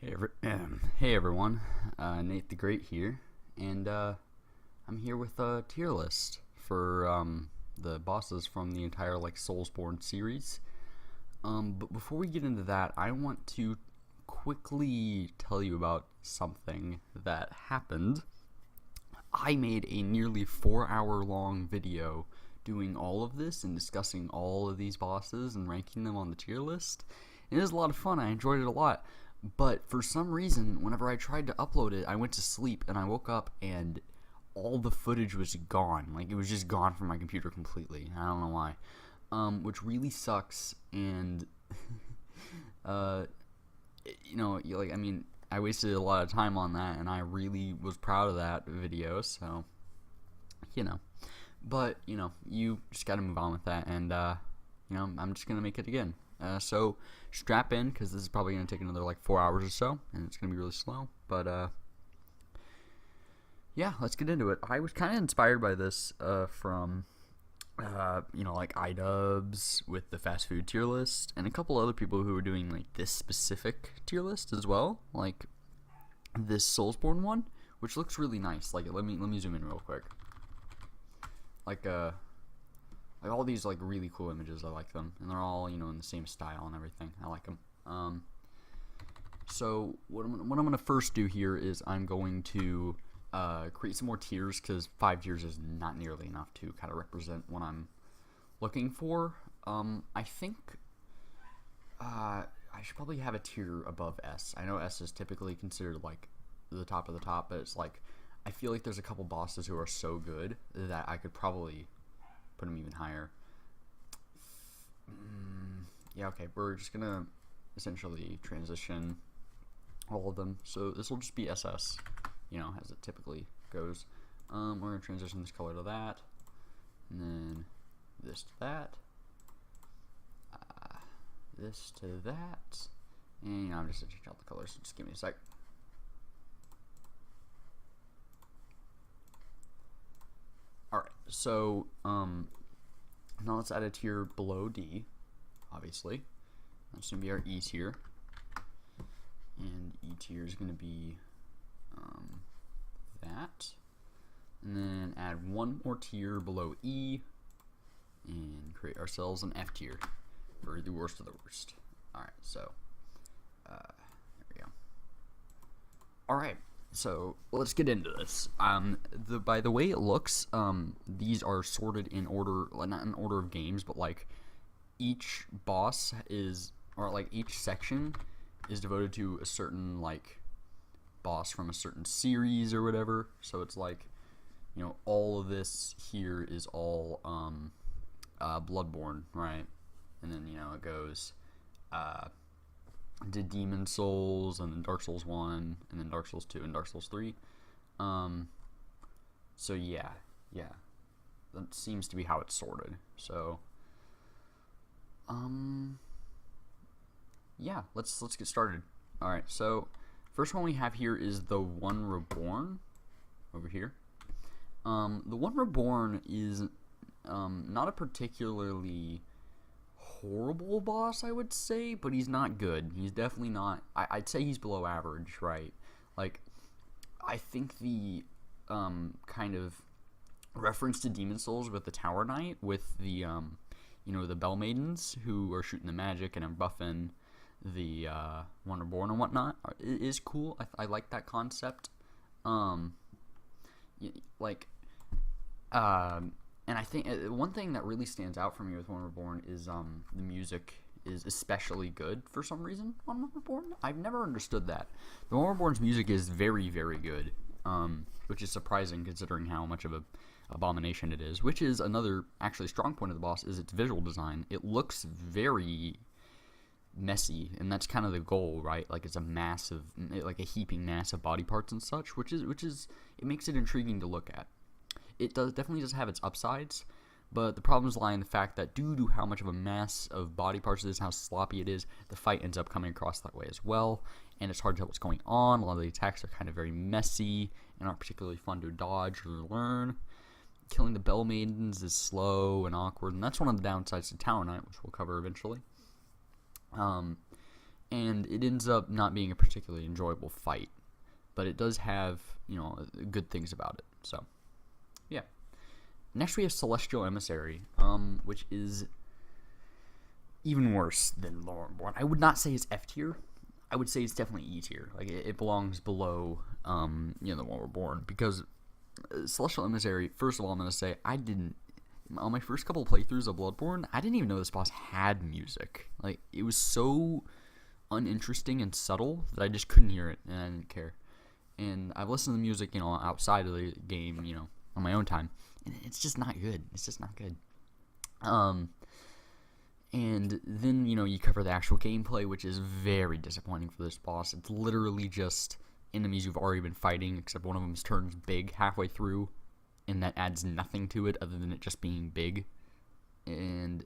Hey everyone, Nate the Great here, and I'm here with a tier list for the bosses from the entire Soulsborne series. But before we get into that, I want to quickly tell you about something that happened. I made a nearly 4-hour long video doing all of this and discussing all of these bosses and ranking them on the tier list. It was a lot of fun. I enjoyed it a lot. But for some reason, whenever I tried to upload it, I went to sleep and I woke up and all the footage was gone. Like, it was just gone from my computer completely. I don't know why. Which really sucks. And, I wasted a lot of time on that, and I really was proud of that video, so, But, you just gotta move on with that, and, I'm just gonna make it again. So strap in, because this is probably going to take another 4 hours or so, and it's going to be really slow. But yeah, let's get into it. I was kind of inspired by this from iDubbbz with the fast food tier list, and a couple other people who were doing this specific tier list as well, like this Soulsborne one, which looks really nice. Let me zoom in real quick. All these really cool images, I like them, and they're all in the same style and everything. I like them. So what I'm gonna first do here is I'm going to create some more tiers, because 5 tiers is not nearly enough to kind of represent what I'm looking for. I think I should probably have a tier above S. I know S is typically considered the top of the top, but it's I feel like there's a couple bosses who are so good that I could probably put them even higher. Yeah, okay, we're just gonna essentially transition all of them. So this will just be SS, as it typically goes. We're gonna transition this color to that, and then this to that, this to that, and I'm just gonna change out the colors. So just give me a sec. Alright, so now let's add a tier below D, obviously. That's going to be our E tier. And E tier is going to be that. And then add one more tier below E and create ourselves an F tier for the worst of the worst. Alright, so there we go. Alright. So let's get into this. By the way it looks, these are sorted in order, not in order of games, but each boss is, or each section is devoted to a certain boss from a certain series or whatever. So it's all of this here is all Bloodborne, right? And then it goes to Demon Souls, and then Dark Souls 1, and then Dark Souls 2, and Dark Souls 3. So yeah, that seems to be how it's sorted. So, yeah, let's get started. All right, so first one we have here is the One Reborn over here. The One Reborn is not a particularly horrible boss, I would say, but he's not good. He's definitely not, I'd say he's below average, right? I think the kind of reference to Demon Souls with the Tower Knight, with the the Bell Maidens who are shooting the magic and are buffing the One Reborn and whatnot, is cool. I like that concept. And I think one thing that really stands out for me with One Reborn is the music is especially good for some reason on One Reborn. I've never understood that. The One Reborn's music is very, very good, which is surprising considering how much of a abomination it is. Which is another actually strong point of the boss, is its visual design. It looks very messy, and that's kind of the goal, right? It's a massive, a heaping mass of body parts and such, which is it makes it intriguing to look at. It definitely does have its upsides, but the problems lie in the fact that due to how much of a mass of body parts it is, how sloppy it is, the fight ends up coming across that way as well, and it's hard to tell what's going on. A lot of the attacks are kind of very messy and aren't particularly fun to dodge or learn. Killing the Bell Maidens is slow and awkward, and that's one of the downsides to Tower Knight, which we'll cover eventually. and it ends up not being a particularly enjoyable fight, but it does have, good things about it. So, yeah. Next we have Celestial Emissary, which is even worse than Bloodborne. I would not say it's F tier. I would say it's definitely E tier. Like, it belongs below, the Bloodborne, because Celestial Emissary, first of all, I'm going to say, on my first couple of playthroughs of Bloodborne, I didn't even know this boss had music. Like, it was so uninteresting and subtle that I just couldn't hear it, and I didn't care. And I've listened to the music, outside of the game, on my own time, and it's just not good. It's just not good. And then, you cover the actual gameplay, which is very disappointing for this boss. It's literally just enemies you've already been fighting, except one of them turns big halfway through, and that adds nothing to it other than it just being big. And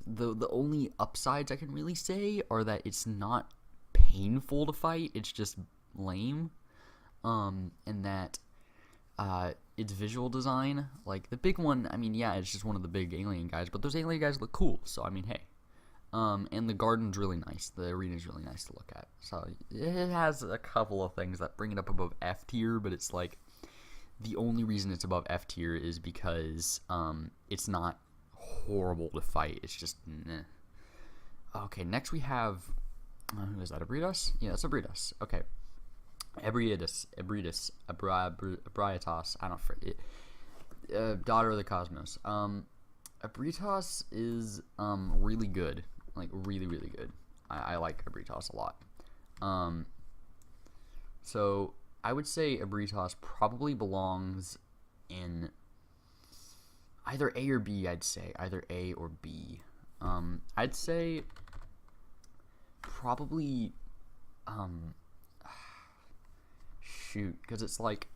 the only upsides I can really say are that it's not painful to fight, it's just lame. And that its visual design, like the big one, it's just one of the big alien guys, but those alien guys look cool, so hey. And the garden's really nice, the arena's really nice to look at, so it has a couple of things that bring it up above F tier, but it's like, the only reason it's above F tier is because, it's not horrible to fight, it's just, meh. Okay, next we have, who is that, Ebridas? Yeah, that's Ebridas, okay. Ebridas, Ebrietas, I don't forget. Daughter of the Cosmos. Ebritas is really good, like really, really good. I like Ebritas a lot. So I would say Ebritas probably belongs in either A or B. I'd say either A or B. I'd say probably because it's like,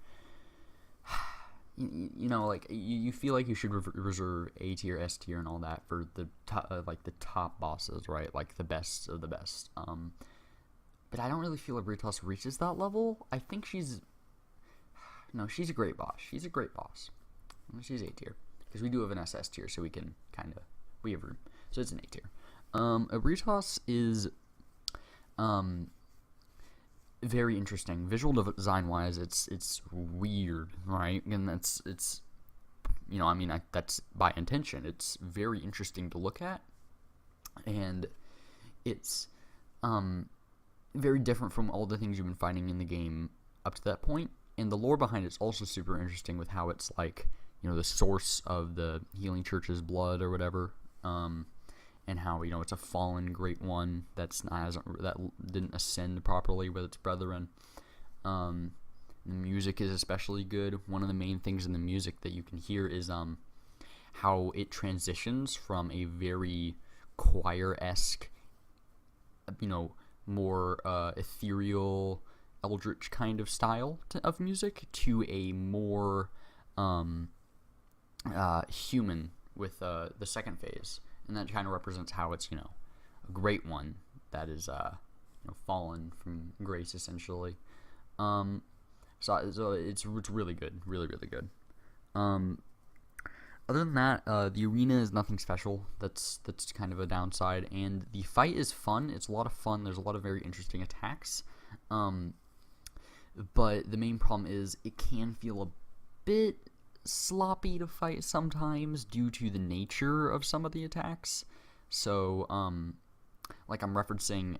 you feel like you should reserve A tier, S tier, and all that for the the top bosses, right? Like the best of the best. But I don't really feel like Britos reaches that level. I think she's a great boss. She's a great boss. She's A tier because we do have an SS tier, so we can we have room. So it's an A tier. Britos is very interesting visual design wise. It's weird, right? And that's by intention. It's very interesting to look at, and it's very different from all the things you've been finding in the game up to that point. And the lore behind it's also super interesting with how it's like, the source of the healing church's blood or whatever, and how it's a fallen great one that didn't ascend properly with its brethren. The music is especially good. One of the main things in the music that you can hear is how it transitions from a very choir-esque, more ethereal, eldritch kind of style of music to a more human with the second phase. And that kind of represents how it's, a great one that is, fallen from grace, essentially. So it's really good. Really, really good. Other than that, the arena is nothing special. That's kind of a downside. And the fight is fun. It's a lot of fun. There's a lot of very interesting attacks. But the main problem is it can feel a bit sloppy to fight sometimes due to the nature of some of the attacks. So, like I'm referencing,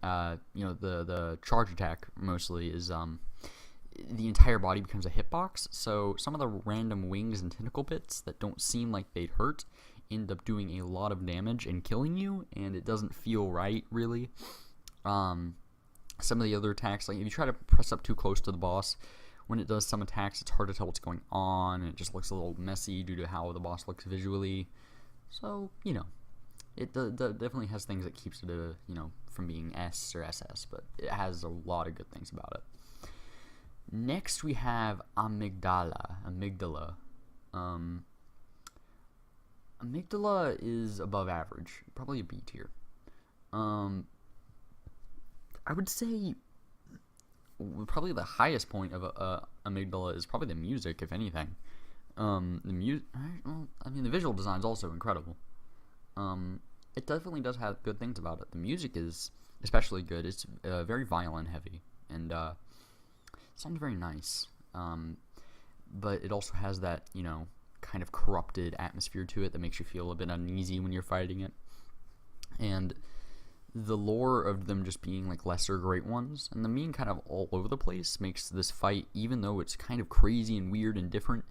the charge attack mostly is, the entire body becomes a hitbox. So some of the random wings and tentacle bits that don't seem like they'd hurt end up doing a lot of damage and killing you, and it doesn't feel right, really. Some of the other attacks, like if you try to press up too close to the boss, when it does some attacks, it's hard to tell what's going on, and it just looks a little messy due to how the boss looks visually. So, it definitely has things that keeps it, from being S or SS, but it has a lot of good things about it. Next, we have Amygdala. Amygdala is above average, probably a B tier. I would say probably the highest point of Amygdala is probably the music, if anything. The visual design is also incredible. It definitely does have good things about it. The music is especially good. It's very violin heavy, and sounds very nice. But it also has that, kind of corrupted atmosphere to it that makes you feel a bit uneasy when you're fighting it. And the lore of them just being like lesser great ones and them being kind of all over the place makes this fight, even though it's kind of crazy and weird and different,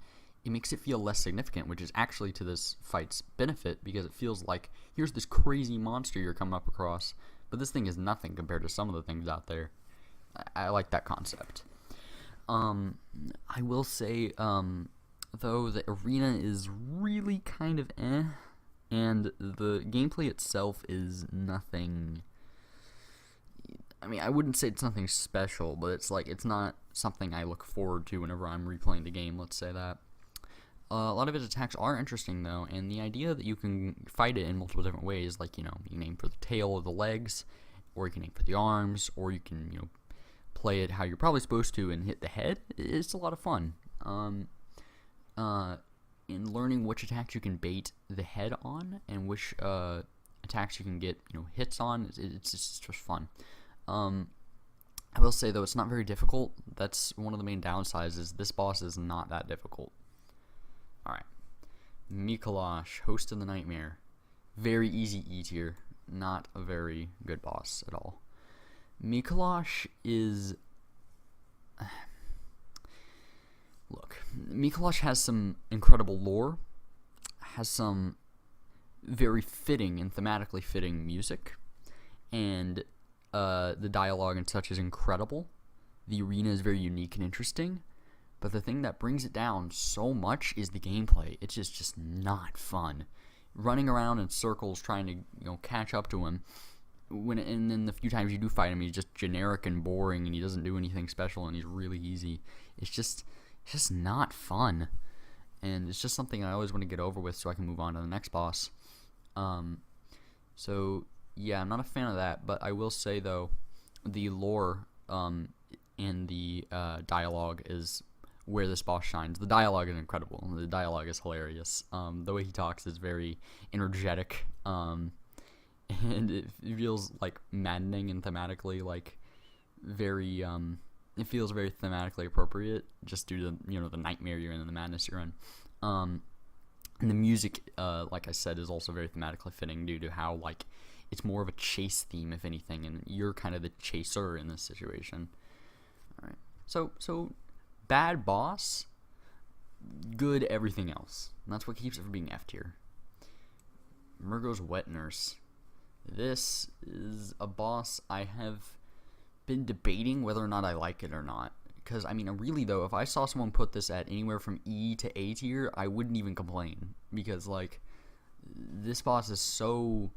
it makes it feel less significant, which is actually to this fight's benefit, because it feels like here's this crazy monster you're coming up across, but this thing is nothing compared to some of the things out there. I like that concept. I will say, though, the arena is really kind of and the gameplay itself is nothing. I mean, I wouldn't say it's nothing special, but it's not something I look forward to whenever I'm replaying the game, let's say that. A lot of its attacks are interesting, though, and the idea that you can fight it in multiple different ways, like, you can aim for the tail or the legs, or you can aim for the arms, or you can, play it how you're probably supposed to and hit the head, it's a lot of fun. In learning which attacks you can bait the head on and which attacks you can get hits on, it's just fun. I will say, though, it's not very difficult. That's one of the main downsides, is this boss is not that difficult. Alright, Mikolash, Host of the Nightmare. Very easy E tier, not a very good boss at all. Mikolash is... Look, Mikolash has some incredible lore, has some very fitting and thematically fitting music, and the dialogue and such is incredible. The arena is very unique and interesting, but the thing that brings it down so much is the gameplay. It's just not fun. Running around in circles trying to catch up to him, and then the few times you do fight him, he's just generic and boring, and he doesn't do anything special, and he's really easy. It's just not fun, and it's just something I always want to get over with so I can move on to the next boss. So yeah, I'm not a fan of that, but I will say, though, the lore and the dialogue is where this boss shines. The dialogue is incredible. The dialogue is hilarious. The way he talks is very energetic, and it feels like maddening and thematically very it feels very thematically appropriate, just due to the nightmare you're in and the madness you're in. And the music, like I said, is also very thematically fitting due to how it's more of a chase theme, if anything, and you're kind of the chaser in this situation. All right, so bad boss, good everything else. And that's what keeps it from being F tier. Murgo's Wet Nurse. This is a boss I have been debating whether or not I like it or not. Because, I mean, really, though, if I saw someone put this at anywhere from E to A tier, I wouldn't even complain. Because, this boss is so...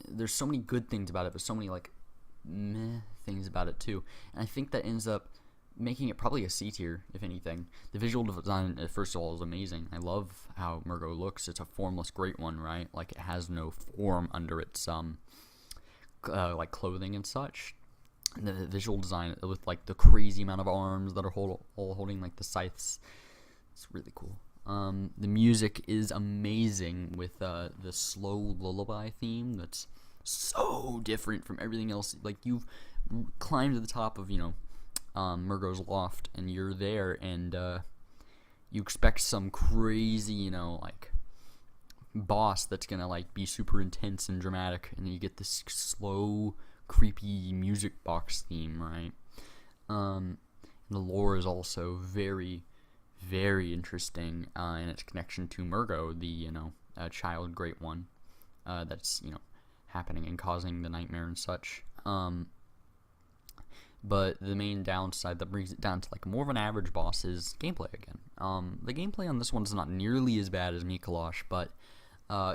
There's so many good things about it, but so many, meh things about it, too. And I think that ends up making it probably a C tier, if anything. The visual design, first of all, is amazing. I love how Murgo looks. It's a formless great one, right? It has no form under its, clothing and such. And the visual design with the crazy amount of arms that are all holding the scythes, it's really cool. The music is amazing with the slow lullaby theme that's so different from everything else. You've climbed to the top of Murgo's loft, and you're there, and you expect some crazy boss that's gonna be super intense and dramatic, and then you get this slow, creepy music box theme, right? The lore is also very, very interesting in its connection to Murgo, the child great one that's happening and causing the nightmare and such. But the main downside that brings it down to more of an average boss is gameplay again. The gameplay on this one is not nearly as bad as Mikolash, but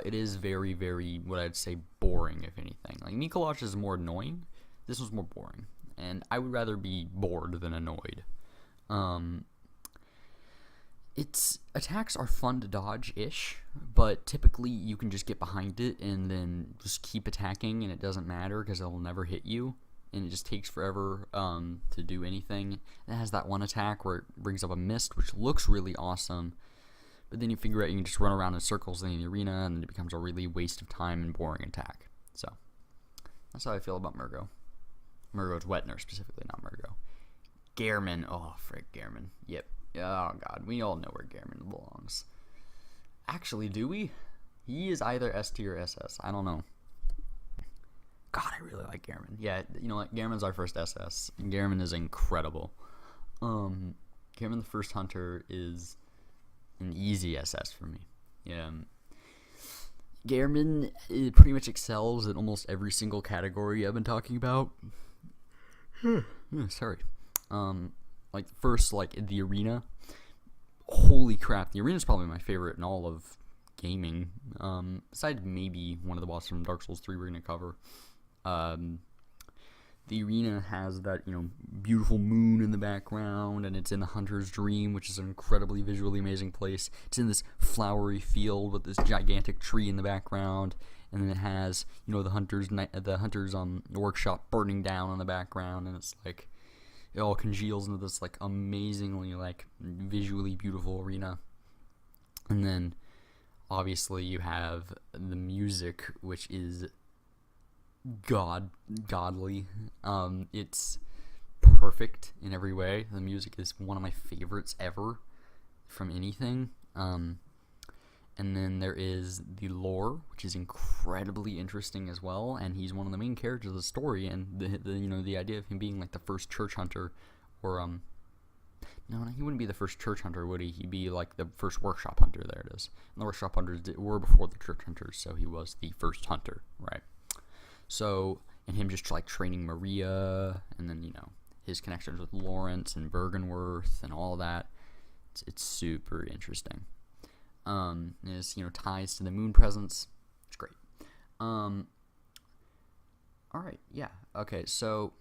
it is very, very, what I'd say, boring, if anything. Mikolash is more annoying. This was more boring. And I would rather be bored than annoyed. Its attacks are fun to dodge-ish, but typically you can just get behind it and then just keep attacking, and it doesn't matter because it will never hit you. And it just takes forever to do anything. It has that one attack where it brings up a mist, which looks really awesome. But then you figure out you can just run around in circles in the arena, and it becomes a really waste of time and boring attack. So, That's how I feel about Murgo. Murgo's Wetner specifically, not Murgo. Gehrman. Oh, frick, Gehrman. Yep. Oh, God. We all know where Gehrman belongs. Actually, do we? He is either S tier or SS. I don't know. God, I really like Gehrman. Yeah, you know what? Gehrman's our first SS. Gehrman is incredible. Gehrman the First Hunter is an easy SS for me. Yeah. Gehrman pretty much excels in almost every single category I've been talking about. Sorry. Like first, like the arena. Holy crap, the arena is probably my favorite in all of gaming. Besides maybe one of the bosses from Dark Souls 3 we're gonna cover. The arena has that, you know, beautiful moon in the background, and it's in the Hunter's Dream, which is an incredibly visually amazing place. It's in this flowery field with this gigantic tree in the background, and then it has, you know, the Hunter's workshop burning down in the background, and it's like it all congeals into this like amazingly like visually beautiful arena. And then obviously you have the music, which is godly. It's perfect in every way. The music is one of my favorites ever from anything. And then there is the lore, which is incredibly interesting as well, and he's one of the main characters of the story. And the you know, the idea of him being like the first church hunter, or no, he wouldn't be the first church hunter, would he? He'd be like the first workshop hunter. There it is. And the workshop hunters were before the church hunters, so he was the first hunter, right? So, and him just like training Maria, and then, you know, his connections with Lawrence and Bergenworth and all that. It's super interesting. His, you know, ties to the moon presence. It's great. All right, yeah, okay. So,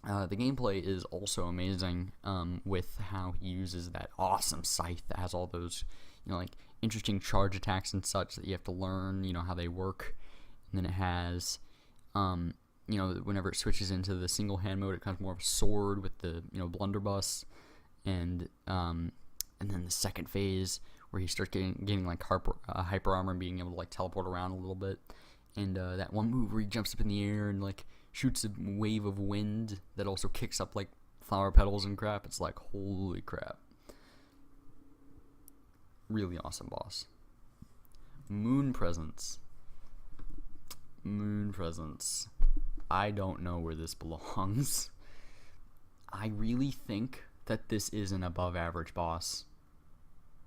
the gameplay is also amazing. With how he uses that awesome scythe that has all those, you know, like interesting charge attacks and such that you have to learn, you know, how they work. And then it has, you know, whenever it switches into the single hand mode, it becomes more of a sword with the, you know, blunderbuss, and then the second phase where he starts getting like hyper armor and being able to like teleport around a little bit, and that one move where he jumps up in the air and like shoots a wave of wind that also kicks up like flower petals and crap. It's like, holy crap, really awesome boss. Moon presence. I don't know where this belongs. I really think that this is an above average boss,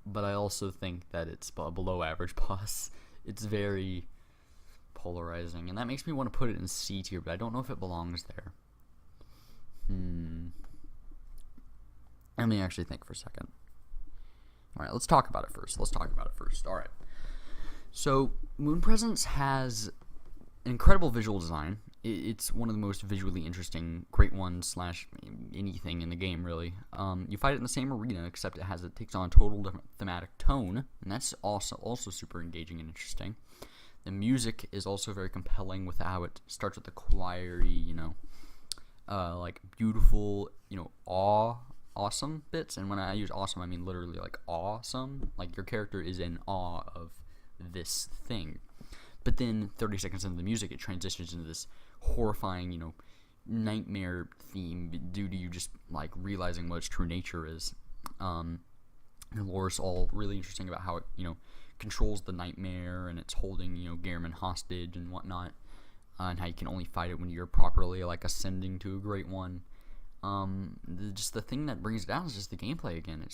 but I also think that it's a below average boss. It's very polarizing, and that makes me want to put it in C tier, but I don't know if it belongs there. Let me actually think for a second. Alright, let's talk about it first. Alright. So, Moon Presence has incredible visual design. It's one of the most visually interesting great ones / anything in the game, really. You fight it in the same arena, except it takes on a total different thematic tone, and that's also super engaging and interesting. The music is also very compelling with how it starts with the choiry, you know, like beautiful, you know, awesome bits. And when I use awesome, I mean literally like awesome. Like your character is in awe of this thing. But then 30 seconds into the music, it transitions into this horrifying, you know, nightmare theme due to you just like realizing what its true nature is. The lore is all really interesting about how it, you know, controls the nightmare, and it's holding, you know, Gehrman hostage and whatnot, and how you can only fight it when you're properly like ascending to a great one. Just the thing that brings it down is just the gameplay again.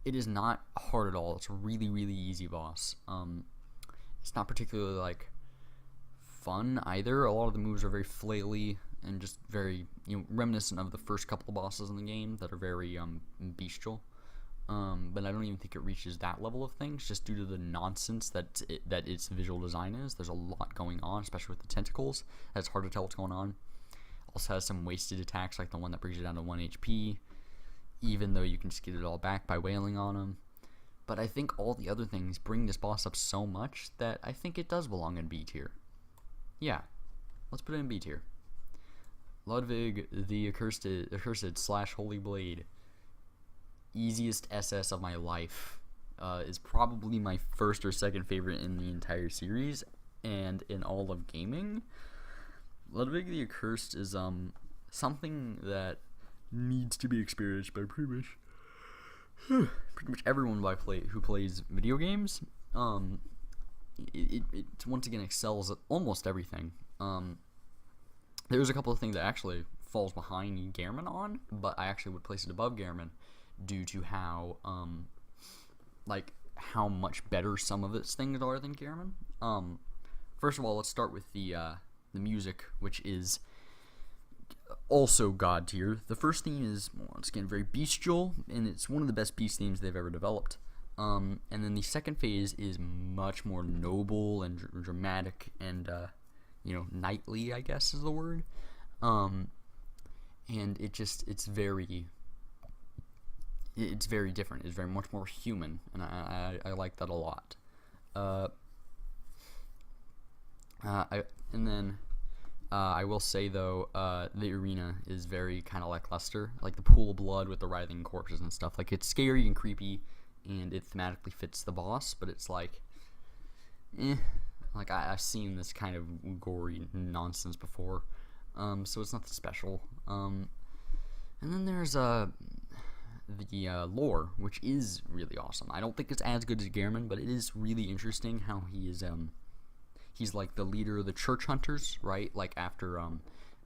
It is not hard at all. It's a really, really easy boss. It's not particularly like fun either. A lot of the moves are very flaily and just very, you know, reminiscent of the first couple of bosses in the game that are very bestial. But I don't even think it reaches that level of things, just due to the nonsense that its visual design is. There's a lot going on, especially with the tentacles. It's hard to tell what's going on. Also has some wasted attacks, like the one that brings you down to 1 HP, even though you can just get it all back by wailing on him. But I think all the other things bring this boss up so much that I think it does belong in B tier. Yeah, let's put it in B tier. Ludwig the Accursed / Holy Blade. Easiest SS of my life. Is probably my first or second favorite in the entire series and in all of gaming. Ludwig the Accursed is something that needs to be experienced by pretty much everyone who plays video games. It once again excels at almost everything. There's a couple of things that actually falls behind Gehrman on, but I actually would place it above Gehrman due to how much better some of its things are than Gehrman. First of all, let's start with the music, which is also god tier. The first theme is, once again, very bestial, and it's one of the best beast themes they've ever developed. And then the second phase is much more noble and dramatic and, knightly, I guess is the word. And it's very different. It's very much more human, and I like that a lot. I will say though, the arena is very kind of lackluster, like the pool of blood with the writhing corpses and stuff. Like, it's scary and creepy, and it thematically fits the boss, but it's like, like I've seen this kind of gory nonsense before, so it's nothing special. And then there's the lore, which is really awesome. I don't think it's as good as Gehrman, but it is really interesting how he is he's like the leader of the church hunters, right? Like, after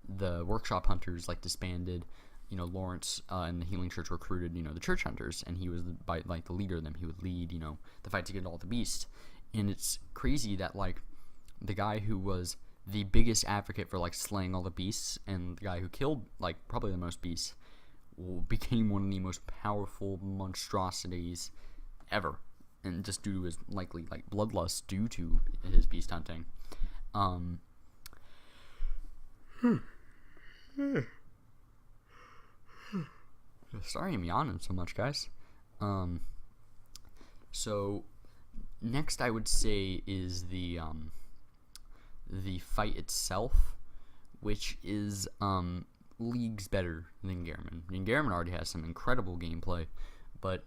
the workshop hunters like disbanded, Lawrence and the healing church recruited the church hunters, and he was the leader of them. He would lead the fight to get all the beasts. And it's crazy that like the guy who was the biggest advocate for like slaying all the beasts, and the guy who killed like probably the most beasts, became one of the most powerful monstrosities ever, and just due to his likely like bloodlust due to his beast hunting. Sorry I'm yawning so much, guys. So next I would say is the fight itself, which is leagues better than Gehrman. I mean, Gehrman already has some incredible gameplay, but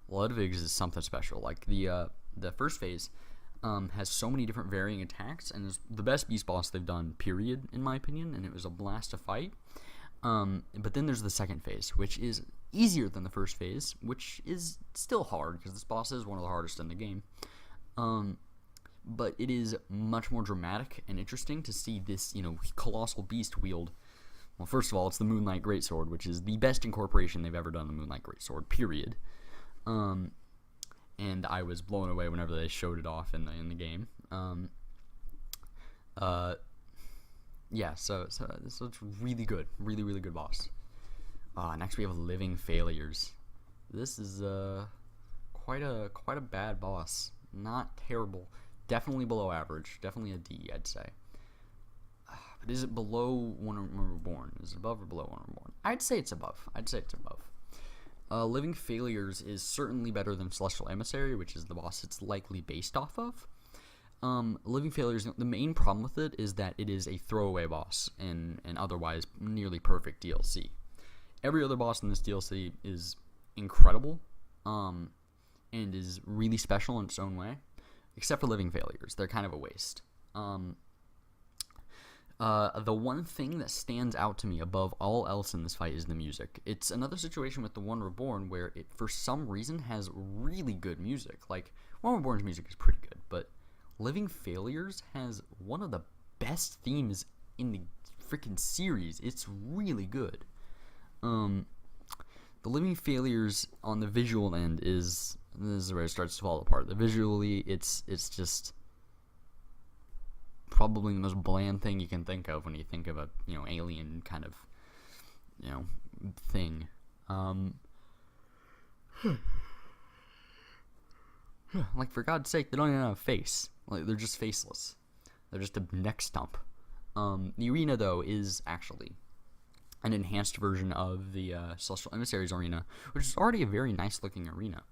Ludwig's is something special. Like, the first phase has so many different varying attacks, and is the best beast boss they've done, period, in my opinion, and it was a blast to fight. But then there's the second phase, which is easier than the first phase, which is still hard, because this boss is one of the hardest in the game. But it is much more dramatic and interesting to see this, colossal beast wield. Well, first of all, it's the Moonlight Greatsword, which is the best incorporation they've ever done the Moonlight Greatsword, period. And I was blown away whenever they showed it off in the game. Yeah, so it's really good, really good boss. Next we have Living Failures. This is quite a bad boss. Not terrible, definitely below average, definitely a D, I'd say. But is it below When We're Born? Is it above or below When We're Born? I'd say it's above. Living Failures is certainly better than Celestial Emissary, which is the boss it's likely based off of. Living Failures, the main problem with it is that it is a throwaway boss and otherwise nearly perfect DLC. Every other boss in this DLC is incredible, and is really special in its own way, except for Living Failures. They're kind of a waste. The one thing that stands out to me above all else in this fight is the music. It's another situation with the One Reborn where it, for some reason, has really good music. Like, One Reborn's music is pretty good, but Living Failures has one of the best themes in the freaking series. It's really good. The Living Failures on the visual end this is where it starts to fall apart. Visually, it's just probably the most bland thing you can think of when you think of a alien kind of thing. Like, for God's sake, they don't even have a face. Like, they're just faceless. They're just a neck stump. The arena, though, is actually an enhanced version of the Celestial Emissaries arena, which is already a very nice looking arena.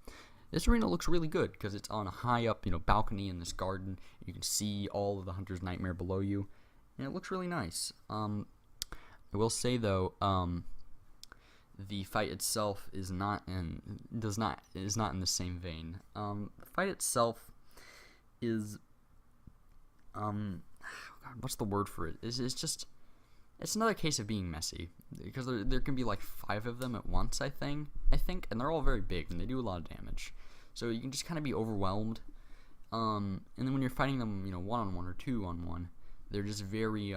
This arena looks really good because it's on a high up, balcony in this garden. You can see all of the Hunter's Nightmare below you, and it looks really nice. I will say though, the fight itself is not in the same vein. The fight itself is what's the word for it? It's just It's another case of being messy, because there can be like 5 of them at once, I think, and they're all very big, and they do a lot of damage. So you can just kind of be overwhelmed. And then when you're fighting them, one-on-one or two-on-one, they're just very,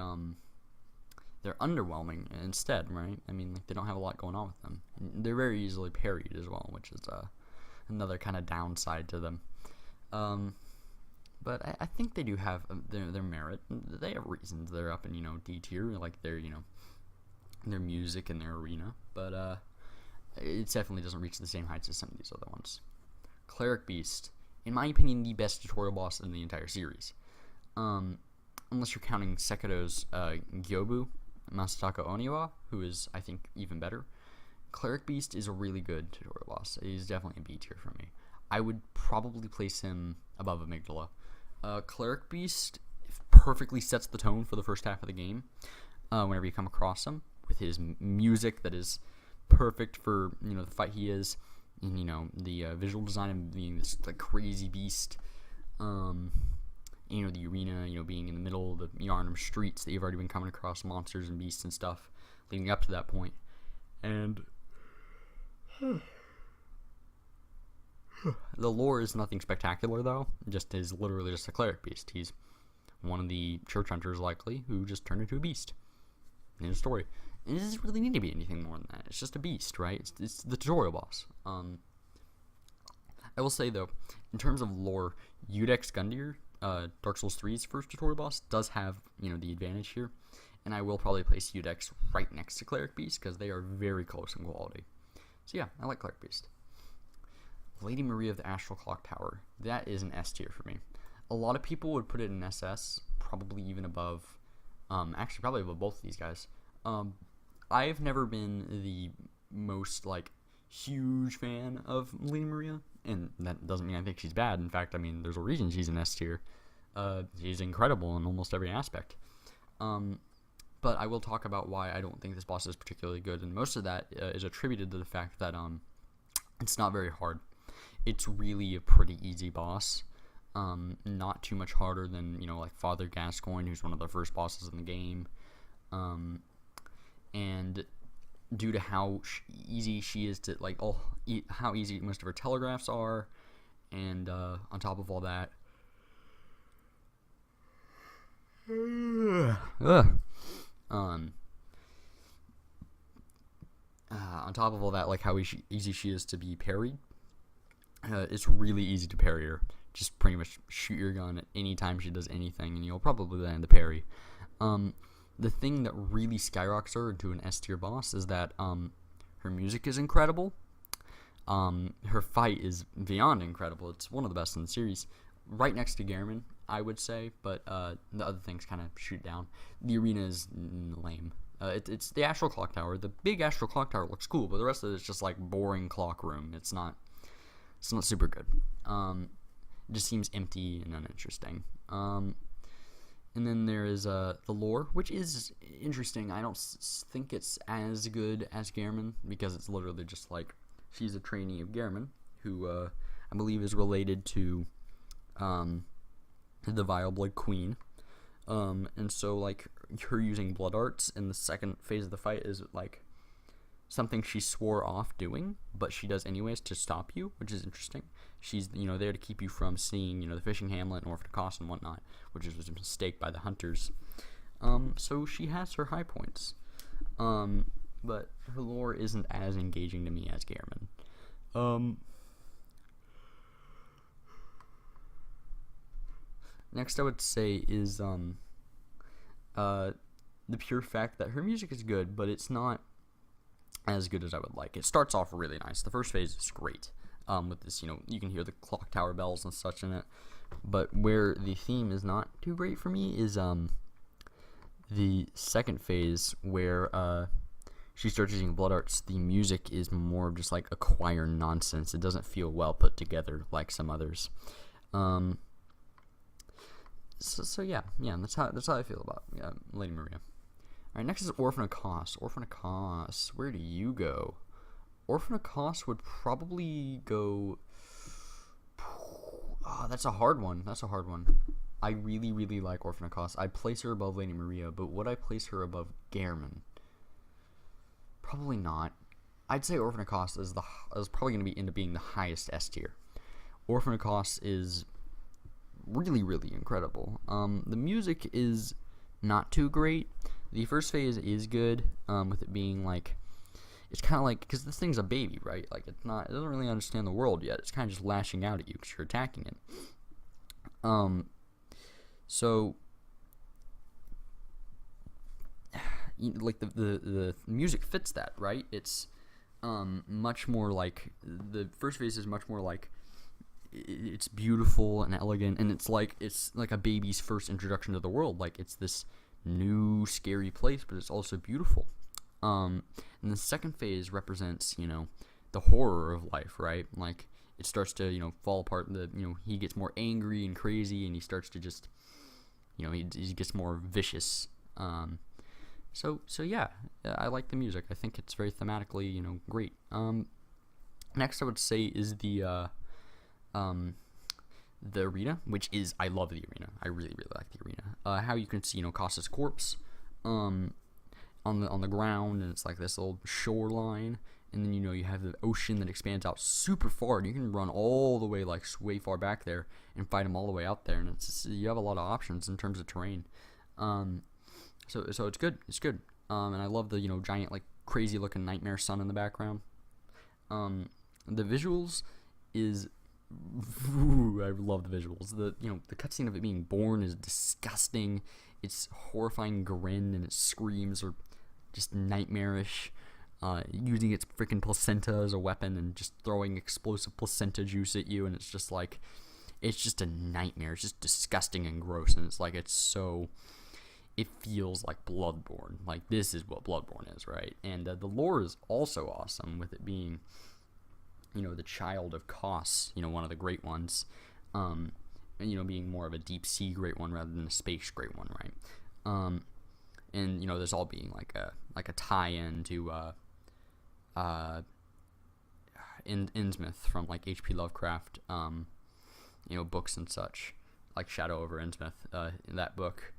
they're underwhelming instead, right? I mean, like, they don't have a lot going on with them. And they're very easily parried as well, which is another kind of downside to them. But I think they do have their merit. They have reasons they're up in, D tier, like their music and their arena. But it definitely doesn't reach the same heights as some of these other ones. Cleric Beast, in my opinion, the best tutorial boss in the entire series. Unless you're counting Sekiro's Gyobu, Masataka Oniwa, who is, I think, even better. Cleric Beast is a really good tutorial boss. He's definitely a B tier for me. I would probably place him above Amygdala. Cleric Beast perfectly sets the tone for the first half of the game whenever you come across him, with his music that is perfect for, the fight he is, and, the visual design of being this, like, crazy beast, the arena, being in the middle of the Yharnam streets that you've already been coming across monsters and beasts and stuff leading up to that point. And the lore is nothing spectacular, though. Just is literally just a cleric beast. He's one of the church hunters, likely, who just turned into a beast in a story. And it doesn't really need to be anything more than that. It's just a beast, right? It's the tutorial boss. I will say, though, in terms of lore, Udex Gundyr, Dark Souls 3's first tutorial boss, does have, the advantage here. And I will probably place Udex right next to Cleric Beast, because they are very close in quality. So yeah, I like Cleric Beast. Lady Maria of the Astral Clock Tower. That is an S tier for me. A lot of people would put it in SS, probably even above, actually probably above both of these guys. I've never been the most, like, huge fan of Lady Maria, and that doesn't mean I think she's bad. In fact, I mean, there's a reason she's an S tier. She's incredible in almost every aspect. But I will talk about why I don't think this boss is particularly good, and most of that is attributed to the fact that it's not very hard. It's really a pretty easy boss. Not too much harder than, like Father Gascoigne, who's one of the first bosses in the game. And due to how easy she is to, like, how easy most of her telegraphs are, and on top of all that, on top of all that, like how easy she is to be parried, it's really easy to parry her. Just pretty much shoot your gun at any time she does anything, and you'll probably land the parry. The thing that really skyrockets her into an S tier boss is that her music is incredible. Her fight is beyond incredible. It's one of the best in the series, right next to Gehrman, I would say, but the other things kind of shoot down. The arena is lame. It's the Astral Clock Tower. The big Astral Clock Tower looks cool, but the rest of it is just like boring clock room. It's not super good. It just seems empty and uninteresting. And then there is the lore, which is interesting. I don't think it's as good as Gehrman, because it's literally just like she's a trainee of Gehrman, who I believe is related to the Vile Blood Queen. And so, like, her using blood arts in the second phase of the fight is like something she swore off doing, but she does anyways to stop you, which is interesting. She's, there to keep you from seeing, the fishing hamlet and Orphan Cost and whatnot, which was a mistake by the hunters. So she has her high points. But her lore isn't as engaging to me as Gehrman. Next I would say is the pure fact that her music is good, but it's not as good as I would like. It starts off really nice. The first phase is great. With this, you can hear the clock tower bells and such in it. But where the theme is not too great for me is the second phase, where she starts using blood arts. The music is more of just like a choir nonsense. It doesn't feel well put together like some others. So yeah, that's how I feel about Lady Maria. All right, next is Orphan of Kos. Orphan of Kos, where do you go? Orphan of Kos would probably go. Oh, that's a hard one. I really, really like Orphan of Kos. I'd place her above Lady Maria, but would I place her above Gehrman? Probably not. I'd say Orphan of Kos is probably going to end up being the highest S tier. Orphan of Kos is really, really incredible. The music is not too great. The first phase is good, with it being like, it's kind of like, because this thing's a baby, right? Like, it doesn't really understand the world yet. It's kind of just lashing out at you because you're attacking it. So, like, the music fits that, right? It's much more like, the first phase is much more like, it's beautiful and elegant, and it's like a baby's first introduction to the world. Like, it's this new scary place, but it's also beautiful. And the second phase represents, the horror of life, right? Like, it starts to, fall apart. He gets more angry and crazy, and he starts to just, he gets more vicious. So yeah, I like the music. I think it's very thematically, great. Next I would say is the arena, which is, I love the arena. I really, really like the arena. How you can see, Kos's corpse, on the ground, and it's like this little shoreline, and then you have the ocean that expands out super far, and you can run all the way, like, way far back there and fight them all the way out there, and you have a lot of options in terms of terrain. So it's good. It's good. And I love the giant, like, crazy looking nightmare sun in the background. The visuals is, I love the visuals. The cutscene of it being born is disgusting. Its horrifying grin and its screams are just nightmarish. Using its freaking placenta as a weapon and just throwing explosive placenta juice at you, and it's just like, it's just a nightmare. It's just disgusting and gross, and it's like, it feels like Bloodborne. Like, this is what Bloodborne is, right? And the lore is also awesome, with it being, the child of Kos, one of the great ones, and, being more of a deep sea great one rather than a space great one, right? And this all being like a tie-in to Innsmouth from, like, H.P. Lovecraft, books and such, like Shadow over Innsmouth. In that book,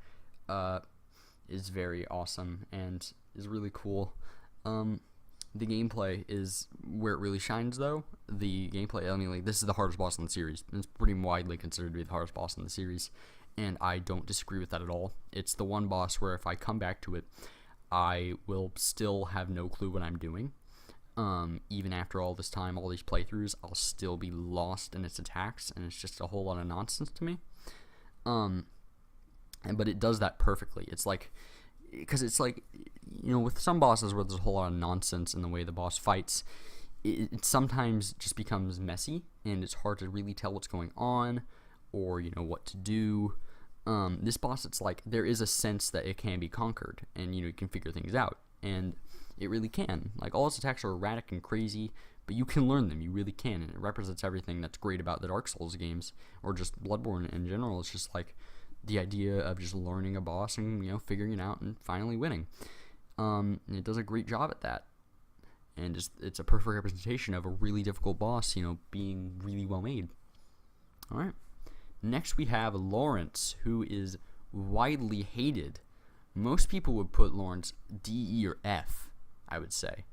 is very awesome and is really cool. The gameplay is where it really shines, though. The gameplay, I mean, like, this is the hardest boss in the series. It's pretty widely considered to be the hardest boss in the series, and I don't disagree with that at all. It's the one boss where if I come back to it, I will still have no clue what I'm doing. Even after all this time, all these playthroughs, I'll still be lost in its attacks, and it's just a whole lot of nonsense to me. But it does that perfectly. It's like, because it's like, with some bosses where there's a whole lot of nonsense in the way the boss fights, it sometimes just becomes messy, and it's hard to really tell what's going on, or, what to do. This boss, it's like, there is a sense that it can be conquered, and, you can figure things out, and it really can. Like, all its attacks are erratic and crazy, but you can learn them, you really can, and it represents everything that's great about the Dark Souls games, or just Bloodborne in general. It's just like, the idea of just learning a boss and, figuring it out and finally winning. And it does a great job at that. And it's a perfect representation of a really difficult boss, being really well made. Alright. Next we have Lawrence, who is widely hated. Most people would put Lawrence D, E, or F, I would say.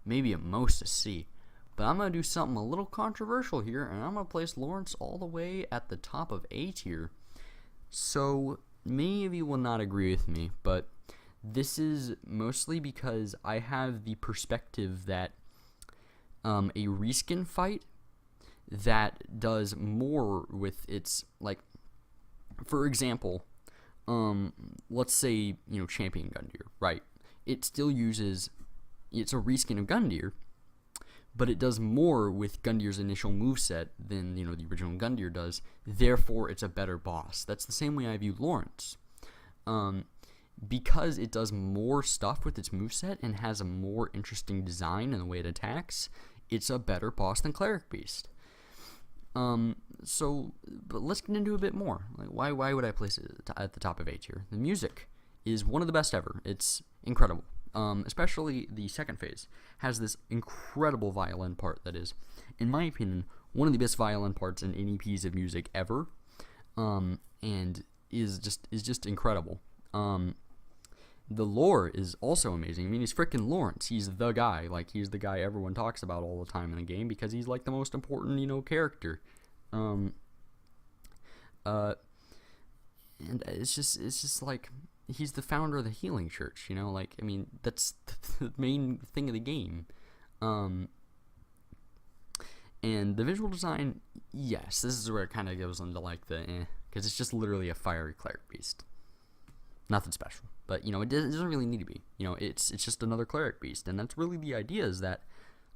Maybe at most a C. But I'm going to do something a little controversial here, and I'm going to place Lawrence all the way at the top of A tier. So, many of you will not agree with me, but this is mostly because I have the perspective that a reskin fight that does more with its, like, for example, let's say, Champion Gundyr, right? It still uses, it's a reskin of Gundyr, but it does more with Gundyr's initial moveset than, the original Gundyr does. Therefore, it's a better boss. That's the same way I view Lawrence. Because it does more stuff with its moveset and has a more interesting design in the way it attacks, it's a better boss than Cleric Beast. But let's get into a bit more. Like, why would I place it at the top of A tier? The music is one of the best ever. It's incredible. Especially the second phase, has this incredible violin part that is, in my opinion, one of the best violin parts in any piece of music ever. And and is just incredible. The lore is also amazing. I mean, he's freaking Lawrence. He's the guy. Like, he's the guy everyone talks about all the time in the game because he's, like, the most important, character. And it's just like, he's the founder of the healing church, Like, I mean, that's the main thing of the game. And the visual design, yes, this is where it kind of goes into, like, because it's just literally a fiery cleric beast. Nothing special. But, it doesn't really need to be. It's just another cleric beast. And that's really the idea, is that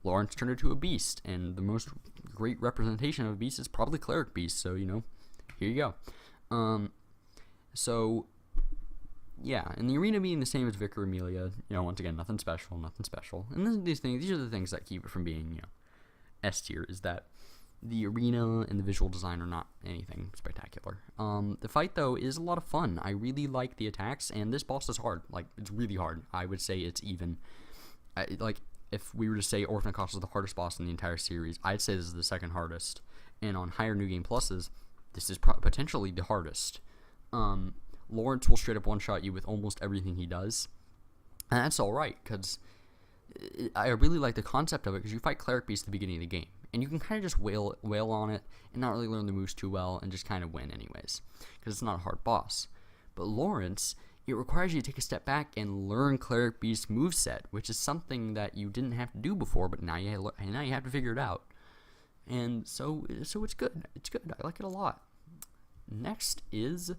Lawrence turned into a beast. And the most great representation of a beast is probably cleric beast. So, here you go. So, yeah. And the arena being the same as Vicar Amelia, once again, nothing special. And these are the things that keep it from being, S tier, is that the arena and the visual design are not anything spectacular. The fight, though, is a lot of fun. I really like the attacks, and this boss is hard. Like, it's really hard. I would say it's even. If we were to say Orphan Cost is the hardest boss in the entire series, I'd say this is the second hardest. And on higher New Game Pluses, this is potentially the hardest. Lawrence will straight up one-shot you with almost everything he does. And that's alright, because I really like the concept of it, because you fight Cleric Beast at the beginning of the game. And you can kind of just wail on it and not really learn the moves too well and just kind of win anyways, because it's not a hard boss. But Lawrence, it requires you to take a step back and learn Cleric Beast's moveset, which is something that you didn't have to do before, but now you have to figure it out. And so it's good. It's good. I like it a lot. Next is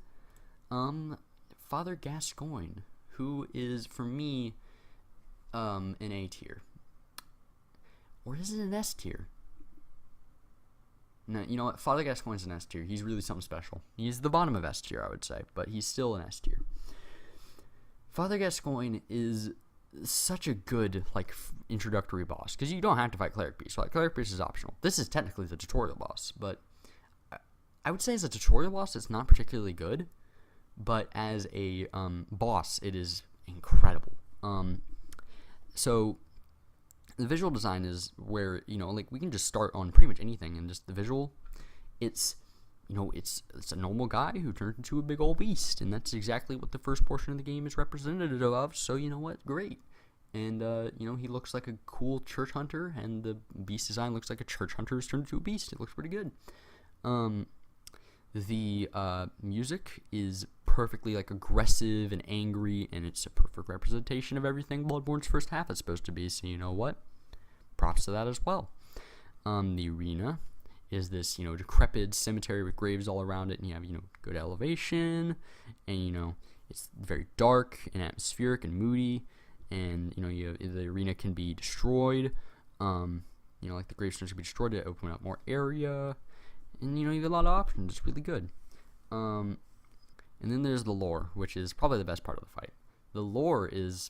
Father Gascoigne, who is, for me, an A tier. Or is it an S tier? No, you know what? Father Gascoigne's an S tier. He's really something special. He's the bottom of S tier, I would say, but he's still an S tier. Father Gascoigne is such a good, introductory boss, because you don't have to fight Cleric Beast. Cleric Beast is optional. This is technically the tutorial boss, but I would say as a tutorial boss, it's not particularly good, but as a boss, it is incredible. So the visual design is where, we can just start on pretty much anything, and just the visual, it's a normal guy who turned into a big old beast, and that's exactly what the first portion of the game is representative of, so you know what, great. And, he looks like a cool church hunter, and the beast design looks like a church hunter who's turned into a beast. It looks pretty good. The music is perfectly, aggressive and angry, and it's a perfect representation of everything Bloodborne's first half is supposed to be, so you know what? Props to that as well. The arena is this, decrepit cemetery with graves all around it, and you have, good elevation, and, it's very dark and atmospheric and moody, and, the arena can be destroyed, the gravestones can be destroyed to open up more area, and, you have a lot of options. It's really good. And then there's the lore, which is probably the best part of the fight. The lore is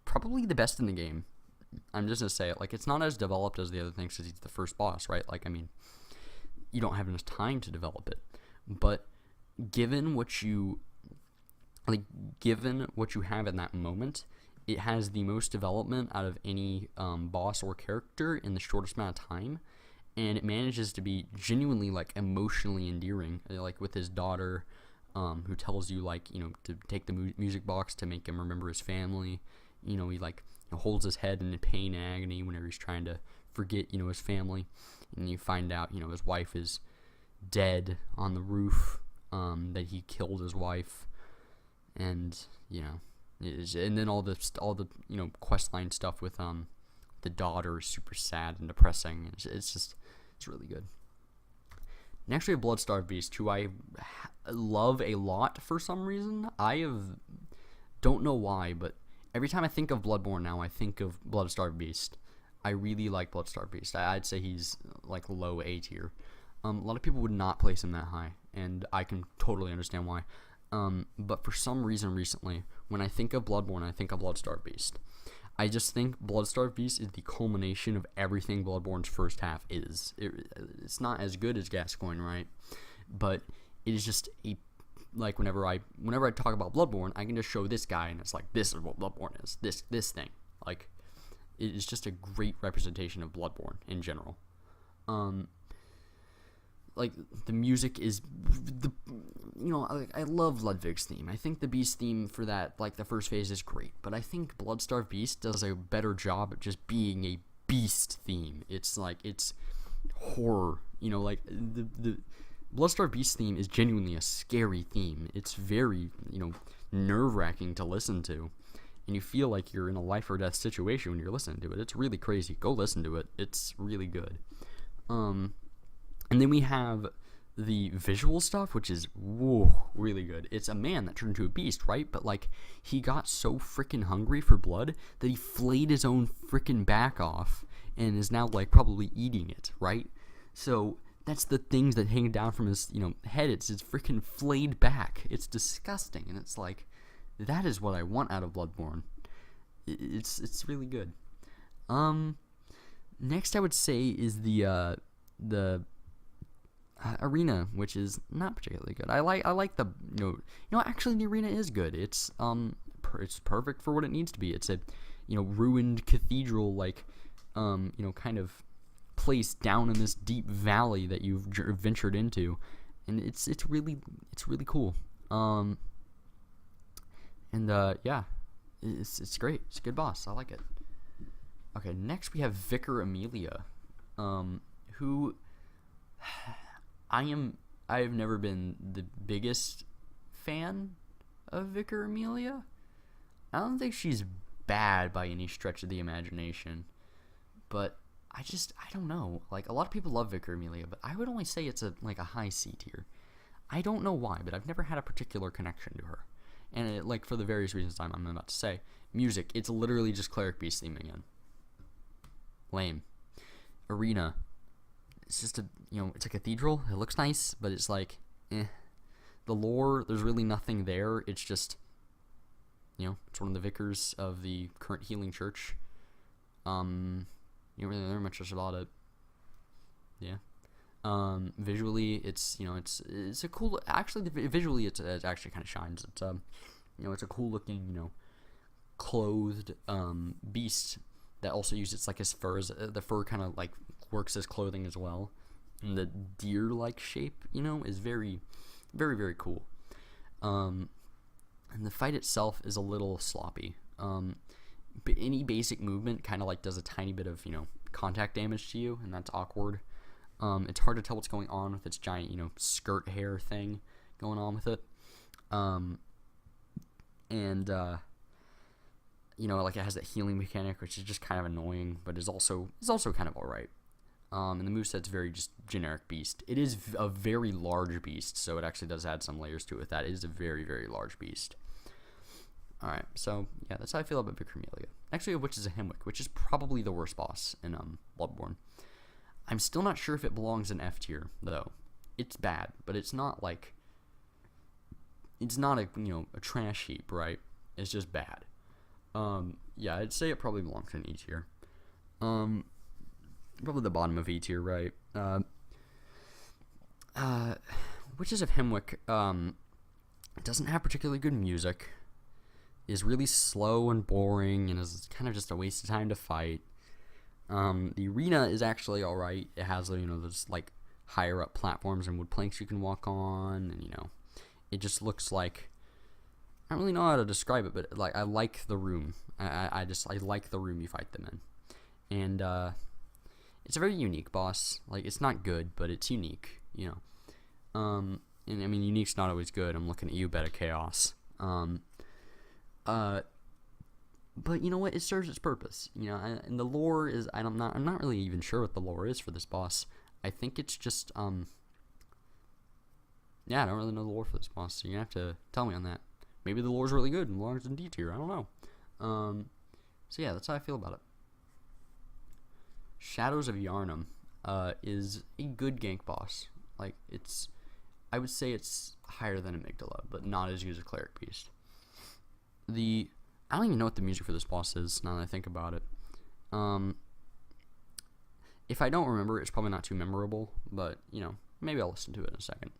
probably the best in the game. I'm just going to say it. It's not as developed as the other things because he's the first boss, right? You don't have enough time to develop it. But given what you have in that moment, it has the most development out of any boss or character in the shortest amount of time. And it manages to be genuinely, emotionally endearing. With his daughter, who tells you, to take the music box to make him remember his family. He, holds his head in pain and agony whenever he's trying to forget, his family. And you find out, his wife is dead on the roof, that he killed his wife. And, and then all the questline stuff with, the daughter is super sad and depressing. It's really good. Next we have Bloodstarved Beast, who I love a lot for some reason. Don't know why, but every time I think of Bloodborne now, I think of Bloodstarved Beast. I really like Bloodstarved Beast. I'd say he's low A tier. A lot of people would not place him that high, and I can totally understand why. But for some reason recently, when I think of Bloodborne, I think of Bloodstarved Beast. I just think Bloodstarved Beast is the culmination of everything Bloodborne's first half is. It's not as good as Gascoigne, right? But it is just whenever I talk about Bloodborne, I can just show this guy, and it's this is what Bloodborne is. This thing. It is just a great representation of Bloodborne in general. like the music is I love Ludwig's theme. I think the Beast theme for that, like the first phase, is great, but I think Bloodstarved Beast does a better job at just being a beast theme. It's like it's horror, like the Bloodstarved Beast theme is genuinely a scary theme. It's very nerve-wracking to listen to, and you feel like you're in a life or death situation when you're listening to it. It's really crazy. Go listen to it. It's really good. And then we have the visual stuff, which is really good. It's a man that turned into a beast, right? But like he got so freaking hungry for blood that he flayed his own freaking back off and is now like probably eating it, right? So that's the things that hang down from his head. It's his freaking flayed back. It's disgusting, and it's like that is what I want out of Bloodborne. It's really good. Next I would say is the arena, which is not particularly good. I like the actually the arena is good. It's perfect for what it needs to be. It's a ruined cathedral kind of place down in this deep valley that you've ventured into, and it's really cool. It's great. It's a good boss. I like it. Okay, next we have Vicar Amelia, who I have never been the biggest fan of Vicar Amelia. I don't think she's bad by any stretch of the imagination, but I don't know. Like, a lot of people love Vicar Amelia, but I would only say it's a high C tier. I don't know why, but I've never had a particular connection to her. And for the various reasons I'm about to say. Music, it's literally just Cleric Beast theme again. Lame. Arena, it's just it's a cathedral. It looks nice, but it's like, The lore, there's really nothing there. It's just, it's one of the vicars of the current healing church. You don't really learn much about it. Yeah. Visually, it's a cool. Actually, visually, it actually kind of shines. It's it's a cool looking clothed beast that also uses his fur as the fur kind of works as clothing as well, and the deer like shape is very, very, very cool. And the fight itself is a little sloppy. But any basic movement kind of does a tiny bit of contact damage to you, and that's awkward. It's hard to tell what's going on with its giant skirt hair thing going on with it. It has that healing mechanic, which is just kind of annoying, but is also kind of alright. And the moveset's very just generic beast. It is a very large beast, so it actually does add some layers to it with that. It is a very, very large beast. Alright, so yeah, that's how I feel about Vicar Amelia. Actually, which is a Hemwick, which is probably the worst boss in Bloodborne. I'm still not sure if it belongs in F tier, though. It's bad, but it's not it's not a trash heap, right? It's just bad. Yeah, I'd say it probably belongs in E tier. Probably the bottom of E tier, right? Witches of Hemwick doesn't have particularly good music, is really slow and boring, and is kind of just a waste of time to fight. The arena is actually alright. It has those higher up platforms and wood planks you can walk on, and it just looks like, I don't really know how to describe it, but I like the room. I like the room you fight them in, and it's a very unique boss. It's not good, but it's unique, and I mean, unique's not always good. I'm looking at you, Beta Chaos. But you know what? It serves its purpose. And the lore is, I'm not really even sure what the lore is for this boss. I think it's just yeah, I don't really know the lore for this boss, so you're gonna have to tell me on that. Maybe the lore's really good and belongs in D tier. I don't know. So yeah, that's how I feel about it. Shadows of Yharnam is a good gank boss. I would say it's higher than Amygdala, but not as good as a Cleric Beast. I don't even know what the music for this boss is now that I think about it. If I don't remember, it's probably not too memorable, but maybe I'll listen to it in a second.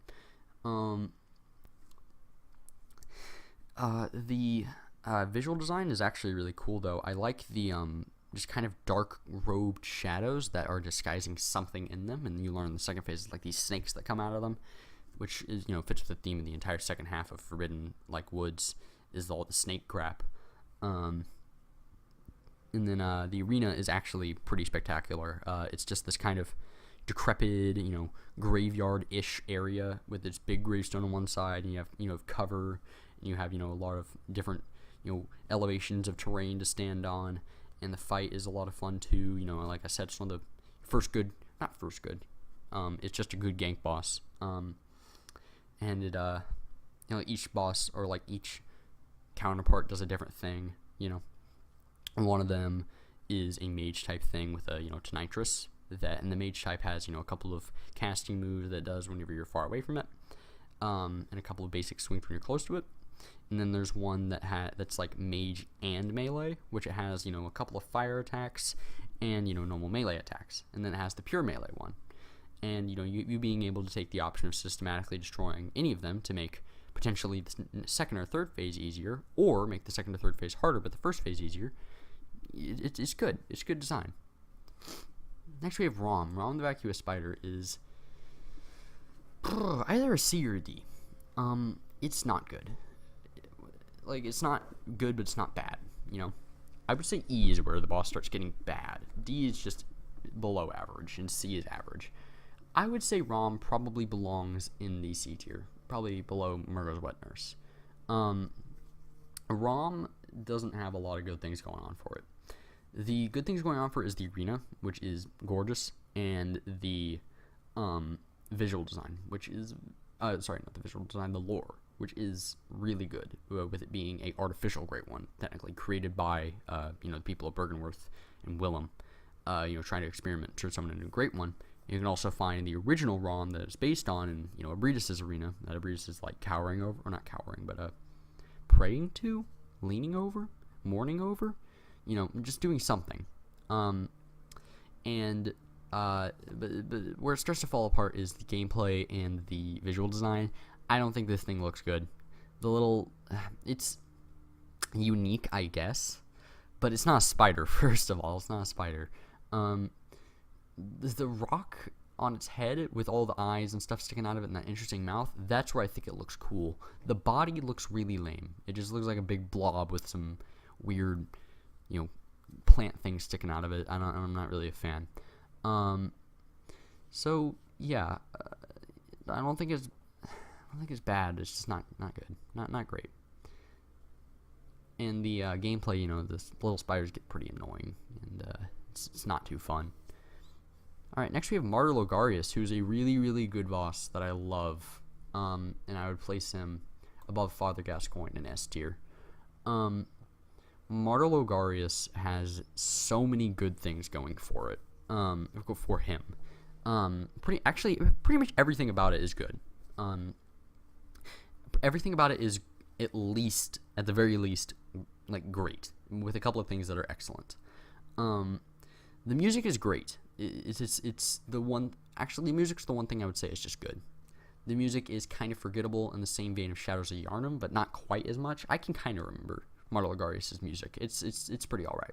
The visual design is actually really cool, though. I like the just kind of dark robed shadows that are disguising something in them, and you learn the second phase is like these snakes that come out of them, which is, fits with the theme of the entire second half of Forbidden Woods, is all the snake crap. And then the arena is actually pretty spectacular. It's just this kind of decrepit, graveyard-ish area with this big gravestone on one side, and you have cover, and you have a lot of different elevations of terrain to stand on, and the fight is a lot of fun too. Like I said, it's one of the not first good. It's just a good gank boss. And it each boss or like each counterpart does a different thing. One of them is a mage type thing with a Tonitrus. And the mage type has a couple of casting moves that it does whenever you're far away from it, and a couple of basic swings when you're close to it. And then there's one that's like mage and melee, which it has a couple of fire attacks and normal melee attacks. And then it has the pure melee one, and you being able to take the option of systematically destroying any of them to make potentially the second or third phase easier, or make the second or third phase harder but the first phase easier. It's good. It's good design. Next we have Rom. Rom the Vacuous Spider is either a C or a D. It's not good. Like, it's not good, but it's not bad, I would say E is where the boss starts getting bad. D is just below average, and C is average. I would say Rom probably belongs in the C tier, probably below Murgo's Wet Nurse. Rom doesn't have a lot of good things going on for it. The good things going on for it is the arena, which is gorgeous, and the visual design, which is sorry, not the visual design, the lore, which is really good, with it being a artificial great one, technically created by the people of Bergenworth and Willem, trying to experiment to summon a new great one. You can also find the original ROM that it's based on in Abredis' arena, that Abredis is like cowering over, or not cowering, but praying to, leaning over, mourning over, just doing something. But where it starts to fall apart is the gameplay and the visual design. I don't think this thing looks good. It's unique, I guess, but it's not a spider. First of all, it's not a spider. The rock on its head with all the eyes and stuff sticking out of it and that interesting mouth, that's where I think it looks cool. The body looks really lame. It just looks like a big blob with some weird, plant things sticking out of it. I'm not really a fan. So yeah, I don't think it's bad. It's just not good. Not great. And the gameplay, the little spiders get pretty annoying, and it's not too fun. All right, next we have Martyr Logarius, who's a really, really good boss that I love, and I would place him above Father Gascoigne in S tier. Martyr Logarius has so many good things going for it. For him. Pretty much everything about it is good. Everything about it is at the very least, like, great, with a couple of things that are excellent. The music is great. It's the one. Actually, the music's the one thing I would say is just good. The music is kind of forgettable in the same vein of Shadows of Yharnam, but not quite as much. I can kind of remember Martyr Logarius' music. It's pretty alright.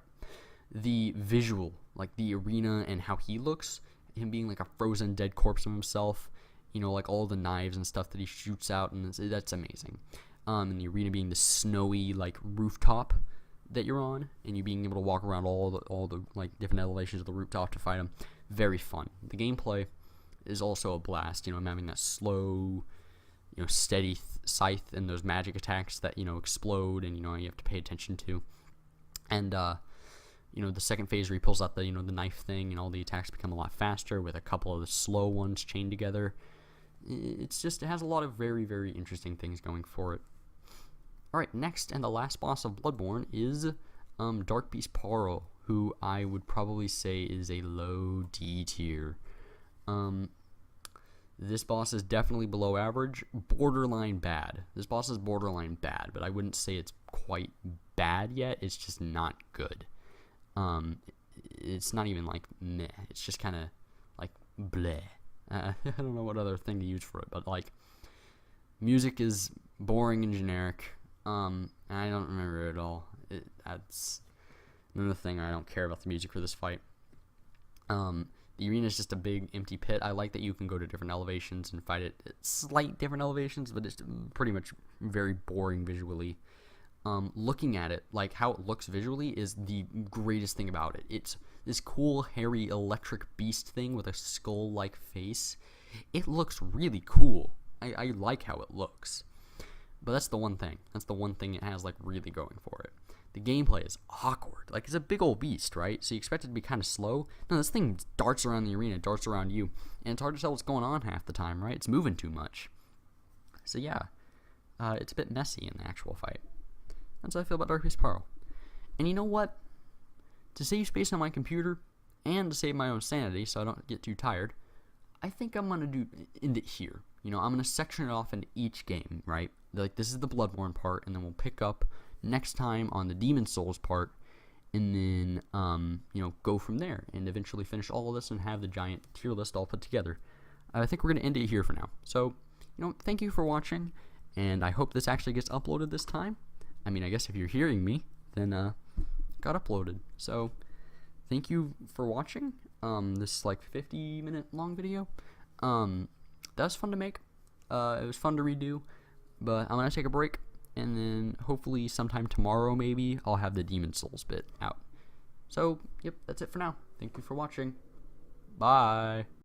The visual, like the arena and how he looks, him being like a frozen dead corpse of himself, like all the knives and stuff that he shoots out, and that's amazing. And the arena being the snowy like rooftop that you're on, and you being able to walk around all the like different elevations of the rooftop to fight him, very fun. The gameplay is also a blast. I'm having that slow, steady scythe and those magic attacks that explode, and you have to pay attention to. And the second phase where he pulls out the the knife thing, and all the attacks become a lot faster with a couple of the slow ones chained together. It has a lot of very, very interesting things going for it. Alright, next and the last boss of Bloodborne is Dark Beast Paro, who I would probably say is a low D tier. This boss is definitely below average, borderline bad. This boss is borderline bad, but I wouldn't say it's quite bad yet. It's just not good. It's not even like meh. It's just kind of like bleh. I don't know what other thing to use for it, but like music is boring and generic. I don't remember it at all. That's Another thing, I don't care about the music for this fight. The arena is just a big empty pit. I like that you can go to different elevations and fight it at slight different elevations, but it's pretty much very boring visually. Looking at it, like how it looks visually, is the greatest thing about it. It's this cool, hairy, electric beast thing with a skull-like face. It looks really cool. I like how it looks. But that's the one thing. That's the one thing it has, like, really going for it. The gameplay is awkward. Like, it's a big old beast, right? So you expect it to be kind of slow. No, this thing darts around the arena, darts around you, and it's hard to tell what's going on half the time, right? It's moving too much. So yeah, it's a bit messy in the actual fight. That's how I feel about Dark Beast Pearl. And you know what? To save space on my computer, and to save my own sanity so I don't get too tired, I think I'm going to end it here. You know, I'm going to section it off into each game, right? Like, this is the Bloodborne part, and then we'll pick up next time on the Demon Souls part, and then, you know, go from there, and eventually finish all of this and have the giant tier list all put together. I think we're going to end it here for now. So, you know, thank you for watching, and I hope this actually gets uploaded this time. I mean, I guess if you're hearing me, then, got uploaded. So, thank you for watching, this, like, 50-minute long video. That was fun to make. It was fun to redo, but I'm going to take a break, and then hopefully sometime tomorrow maybe I'll have the Demon Souls bit out. So, yep, that's it for now. Thank you for watching. Bye.